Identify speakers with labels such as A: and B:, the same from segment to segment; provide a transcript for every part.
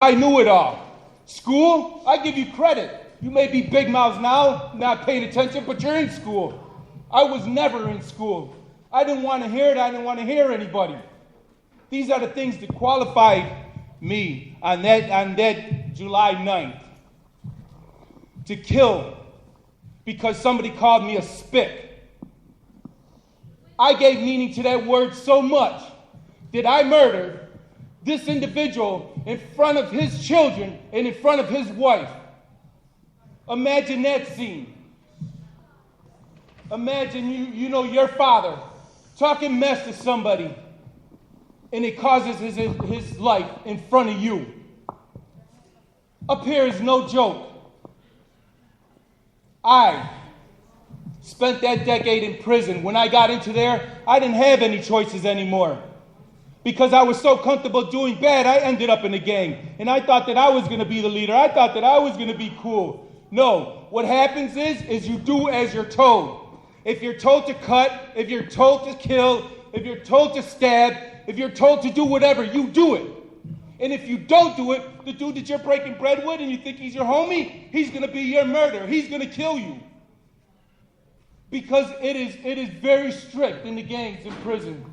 A: I knew it all. School, I give you credit. You may be big mouths now, not paying attention, but you're in school. I was never in school. I didn't want to hear it. I didn't want to hear anybody. These are the things that qualified me on that July 9th to kill because somebody called me a spick. I gave meaning to that word so much that I murdered this individual in front of his children and in front of his wife. Imagine that scene. Imagine your father talking mess to somebody and it causes his life in front of you. Up here is no joke. I spent that decade in prison. When I got into there, I didn't have any choices anymore. Because I was so comfortable doing bad, I ended up in a gang. And I thought that I was going to be the leader. I thought that I was going to be cool. No, what happens is you do as you're told. If you're told to cut, if you're told to kill, if you're told to stab, if you're told to do whatever, you do it. And if you don't do it, the dude that you're breaking bread with and you think he's your homie, he's going to be your murderer. He's going to kill you. Because it is very strict in the gangs in prison.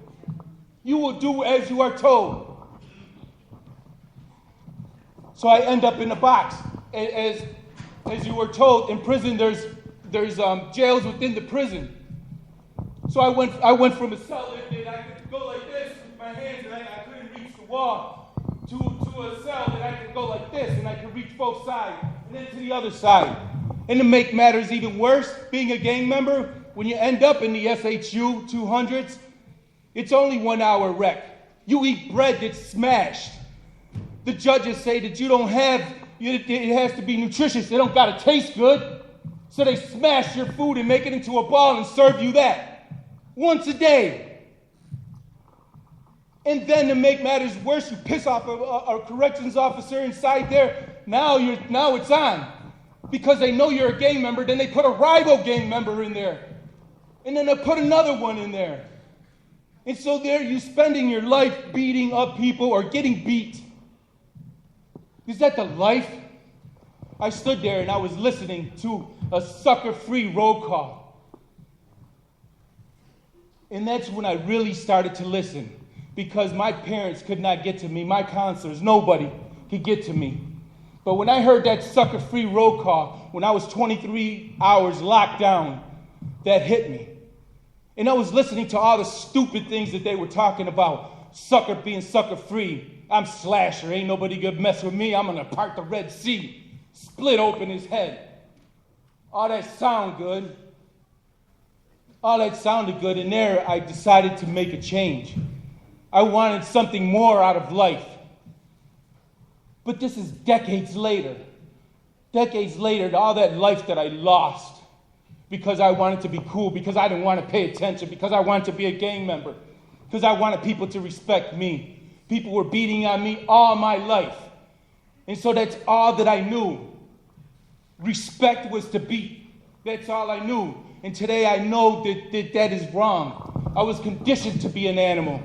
A: You will do as you are told. So I end up in a box. As you were told, in prison there's jails within the prison. So I went from a cell that I could go like this with my hands and I couldn't reach the wall to a cell that I could go like this and I could reach both sides and then to the other side. And to make matters even worse, being a gang member, when you end up in the SHU 200s, it's only 1 hour rec. You eat bread that's smashed. The judges say that it has to be nutritious. It don't gotta taste good. So they smash your food and make it into a ball and serve you that. Once a day. And then to make matters worse, you piss off a corrections officer inside there. Now it's on. Because they know you're a gang member, then they put a rival gang member in there. And then they put another one in there. And so there you spending your life beating up people or getting beat. Is that the life? I stood there and I was listening to a sucker-free roll call. And that's when I really started to listen. Because my parents could not get to me. My counselors, nobody could get to me. But when I heard that sucker-free roll call, when I was 23 hours locked down, that hit me. And I was listening to all the stupid things that they were talking about. Sucker being sucker-free. I'm Slasher. Ain't nobody gonna mess with me. I'm gonna part the Red Sea. Split open his head. All that sounded good. All that sounded good. And there I decided to make a change. I wanted something more out of life. But this is decades later. Decades later, all that life that I lost. Because I wanted to be cool, because I didn't want to pay attention, because I wanted to be a gang member, because I wanted people to respect me. People were beating on me all my life. And so that's all that I knew. Respect was to beat. That's all I knew. And today I know that is wrong. I was conditioned to be an animal.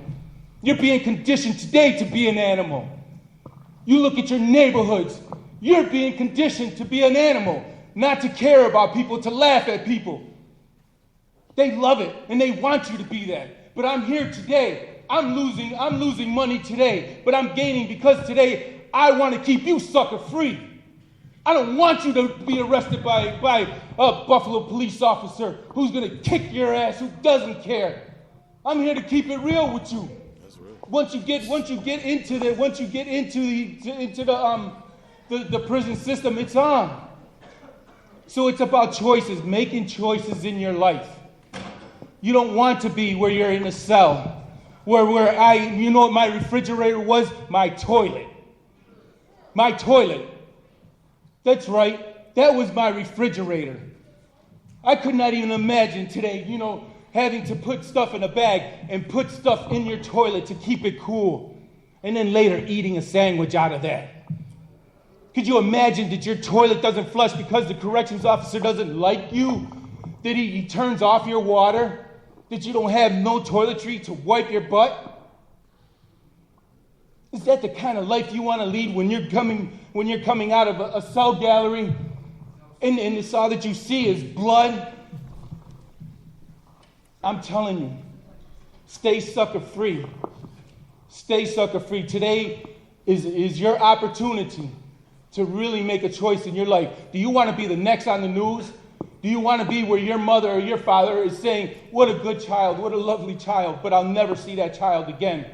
A: You're being conditioned today to be an animal. You look at your neighborhoods. You're being conditioned to be an animal. Not to care about people, to laugh at people. They love it, and they want you to be that. But I'm here today. I'm losing money today, but I'm gaining because today I want to keep you sucker free. I don't want you to be arrested by a Buffalo police officer who's going to kick your ass, who doesn't care. I'm here to keep it real with you. That's real. Once you get into the prison system, it's on. So it's about choices, making choices in your life. You don't want to be where you're in a cell, where you know what my refrigerator was? My toilet. My toilet. That's right. That was my refrigerator. I could not even imagine today, having to put stuff in a bag and put stuff in your toilet to keep it cool. And then later eating a sandwich out of that. Could you imagine that your toilet doesn't flush because the corrections officer doesn't like you? That he turns off your water? That you don't have no toiletry to wipe your butt? Is that the kind of life you want to lead when you're coming out of a cell gallery and it's all that you see is blood? I'm telling you, stay sucker free. Stay sucker free. Today is your opportunity to really make a choice in your life. Do you want to be the next on the news? Do you want to be where your mother or your father is saying, what a good child, what a lovely child, but I'll never see that child again?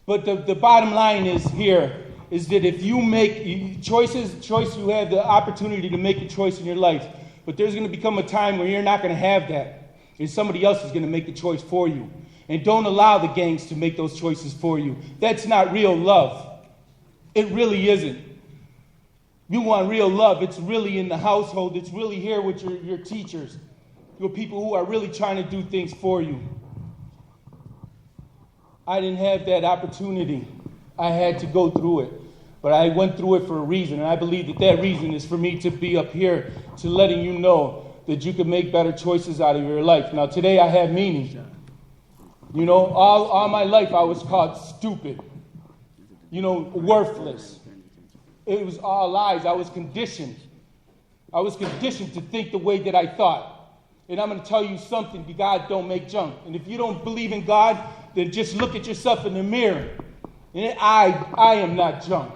A: But the bottom line is that if you make choices, you have the opportunity to make a choice in your life. But there's going to become a time where you're not going to have that. And somebody else is going to make the choice for you. And don't allow the gangs to make those choices for you. That's not real love. It really isn't. You want real love, it's really in the household. It's really here with your teachers. Your people who are really trying to do things for you. I didn't have that opportunity. I had to go through it. But I went through it for a reason. And I believe that reason is for me to be up here to letting you know that you can make better choices out of your life. Now, today I have meaning. You know, all my life I was called stupid. You know, worthless. It was all lies. I was conditioned. I was conditioned to think the way that I thought. And I'm going to tell you something, God don't make junk. And if you don't believe in God, then just look at yourself in the mirror. And I am not junk.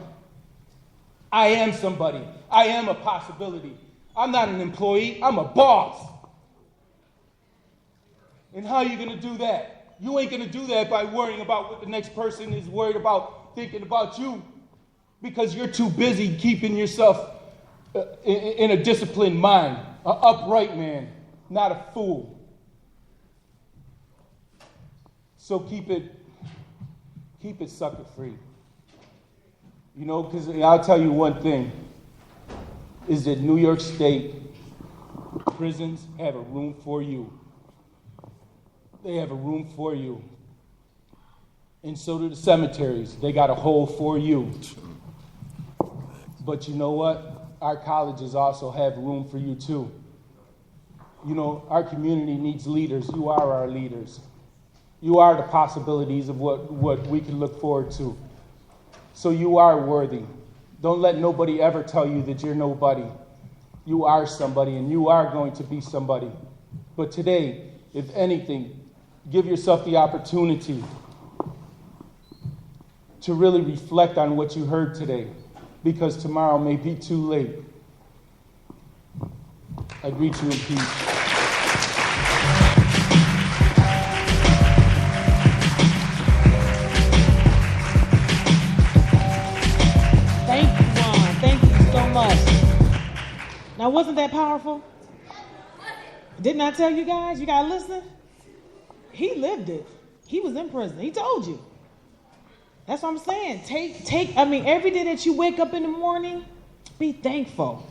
A: I am somebody. I am a possibility. I'm not an employee. I'm a boss. And how are you going to do that? You ain't going to do that by worrying about what the next person is worried about, thinking about you, because you're too busy keeping yourself in a disciplined mind, an upright man, not a fool. So keep it sucker free. You know, because I'll tell you one thing, is that New York State prisons have a room for you. They have a room for you. And so do the cemeteries. They got a hole for you. But you know what? Our colleges also have room for you too. You know, our community needs leaders. You are our leaders. You are the possibilities of what we can look forward to. So you are worthy. Don't let nobody ever tell you that you're nobody. You are somebody, and you are going to be somebody. But today, if anything, give yourself the opportunity to really reflect on what you heard today, because tomorrow may be too late. I greet you in peace.
B: Now, wasn't that powerful? Didn't I tell you guys? You gotta listen. He lived it. He was in prison. He told you. That's what I'm saying. Every day that you wake up in the morning, be thankful.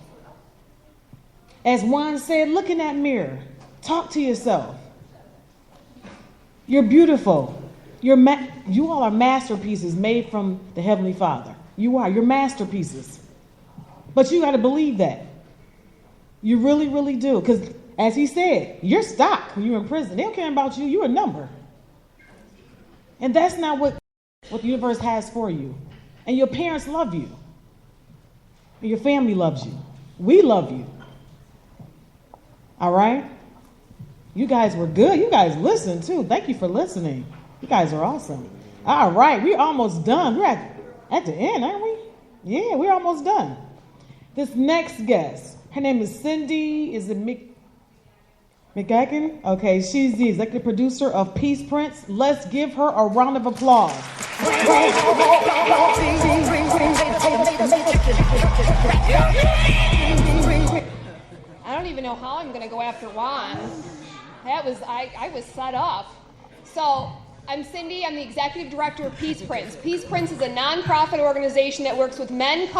B: As Juan said, look in that mirror. Talk to yourself. You're beautiful. You all are masterpieces made from the Heavenly Father. You are. You're masterpieces. But you got to believe that. You really, really do. Because, as he said, you're stock when you're in prison. They don't care about you. You're a number. And that's not what the universe has for you. And your parents love you. And your family loves you. We love you. All right? You guys were good. You guys listened, too. Thank you for listening. You guys are awesome. All right. We're almost done. We're at the end, aren't we? Yeah, we're almost done. This next guest, her name is Cindy, McGagan? Okay, she's the executive producer of Peace Prince. Let's give her a round of applause.
C: I don't even know how I'm going to go after Juan. I was set up. So I'm Cindy. I'm the executive director of Peace Prince. Peace Prince is a nonprofit organization that works with men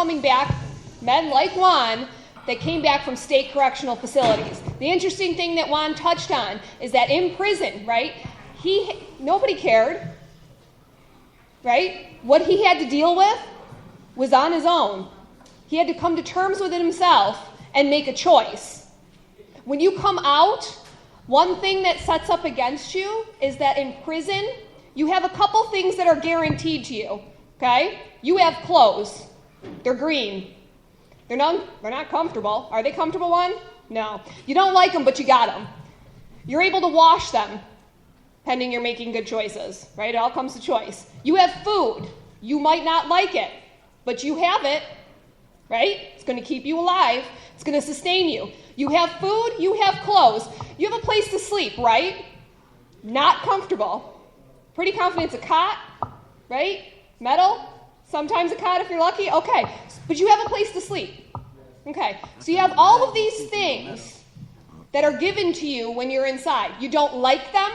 C: like Juan, that came back from state correctional facilities. The interesting thing that Juan touched on is that in prison, right, nobody cared, right? What he had to deal with was on his own. He had to come to terms with it himself and make a choice. When you come out, one thing that sets up against you is that in prison, you have a couple things that are guaranteed to you, okay? You have clothes. They're green. They're not comfortable. Are they comfortable, one? No. You don't like them, but you got them. You're able to wash them, pending you're making good choices, right? It all comes to choice. You have food. You might not like it, but you have it, right? It's going to keep you alive. It's going to sustain you. You have food. You have clothes. You have a place to sleep, right? Not comfortable. Pretty confident it's a cot, right? Metal. Sometimes a cot if you're lucky. Okay. But you have a place to sleep. Okay. So you have all of these things that are given to you when you're inside. You don't like them.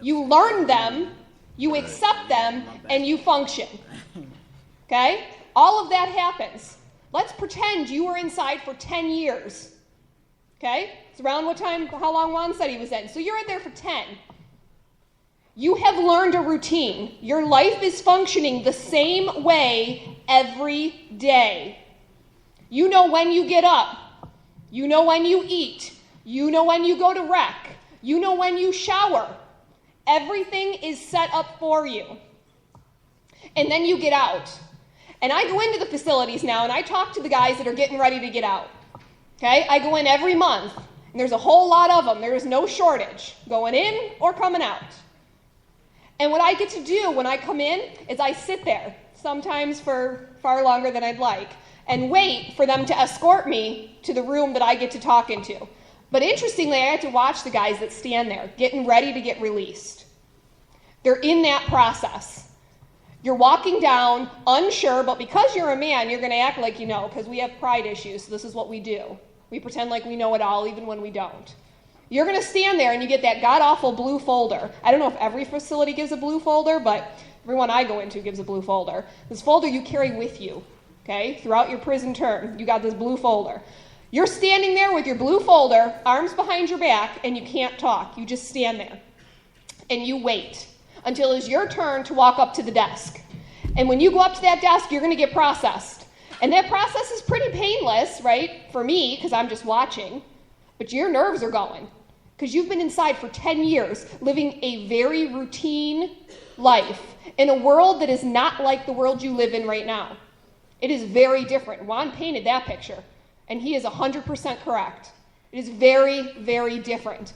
C: You learn them. You accept them. And you function. Okay? All of that happens. Let's pretend you were inside for 10 years. Okay? It's around how long Juan said he was in. So you're in there for 10. You have learned a routine. Your life is functioning the same way every day. You know when you get up. You know when you eat. You know when you go to rec. You know when you shower. Everything is set up for you. And then you get out. And I go into the facilities now and I talk to the guys that are getting ready to get out. Okay? I go in every month. And there's a whole lot of them. There is no shortage going in or coming out. And what I get to do when I come in is I sit there, sometimes for far longer than I'd like, and wait for them to escort me to the room that I get to talk into. But interestingly, I get to watch the guys that stand there, getting ready to get released. They're in that process. You're walking down, unsure, but because you're a man, you're going to act like you know, because we have pride issues, so this is what we do. We pretend like we know it all, even when we don't. You're going to stand there and you get that god-awful blue folder. I don't know if every facility gives a blue folder, but everyone I go into gives a blue folder. This folder you carry with you, okay? Throughout your prison term, you got this blue folder. You're standing there with your blue folder, arms behind your back, and you can't talk. You just stand there. And you wait until it's your turn to walk up to the desk. And when you go up to that desk, you're going to get processed. And that process is pretty painless, right? For me, because I'm just watching. But your nerves are going. Because you've been inside for 10 years, living a very routine life in a world that is not like the world you live in right now. It is very different. Juan painted that picture, and he is 100% correct. It is very, very different.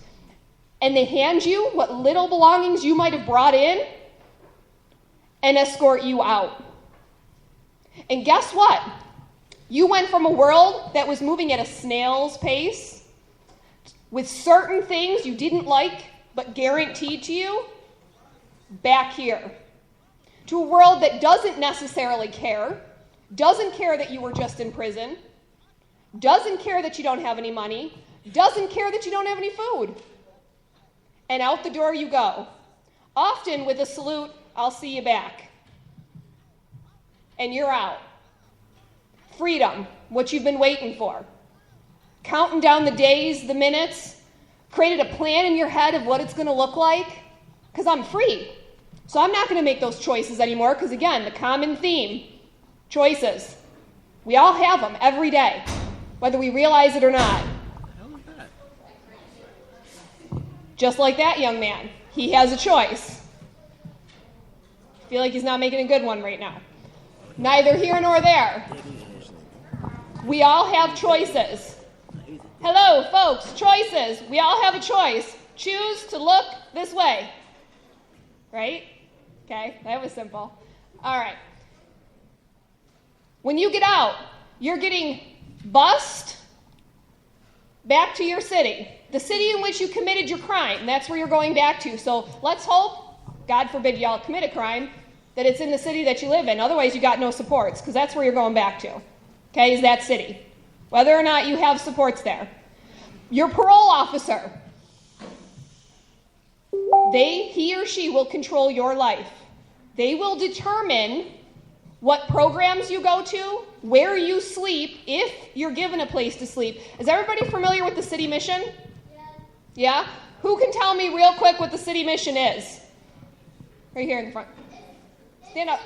C: And they hand you what little belongings you might have brought in and escort you out. And guess what? You went from a world that was moving at a snail's pace with certain things you didn't like but guaranteed to you, back here. To a world that doesn't necessarily care, doesn't care that you were just in prison, doesn't care that you don't have any money, doesn't care that you don't have any food. And out the door you go. Often with a salute, I'll see you back. And you're out. Freedom, what you've been waiting for. Counting down the days, the minutes, created a plan in your head of what it's going to look like, because I'm free. So I'm not going to make those choices anymore, because again, the common theme, choices. We all have them every day, whether we realize it or not. Just like that young man, he has a choice. I feel like he's not making a good one right now. Neither here nor there. We all have choices. Hello, folks, choices. We all have a choice. Choose to look this way. Right? Okay, that was simple. All right. When you get out, you're getting bused back to your city. The city in which you committed your crime. That's where you're going back to. So let's hope, God forbid y'all commit a crime, that it's in the city that you live in. Otherwise, you got no supports, because that's where you're going back to. Okay, is that city. Whether or not you have supports there. Your parole officer, he or she will control your life. They will determine what programs you go to, where you sleep, if you're given a place to sleep. Is everybody familiar with the city mission? Yeah? Who can tell me real quick what the city mission is? Right here in the front. Stand up.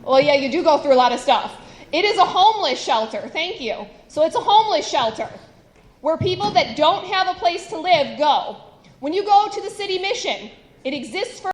C: Well, yeah, you do go through a lot of stuff. It is a homeless shelter. Thank you. So it's a homeless shelter. where people that don't have a place to live go. When you go to the city mission, it exists for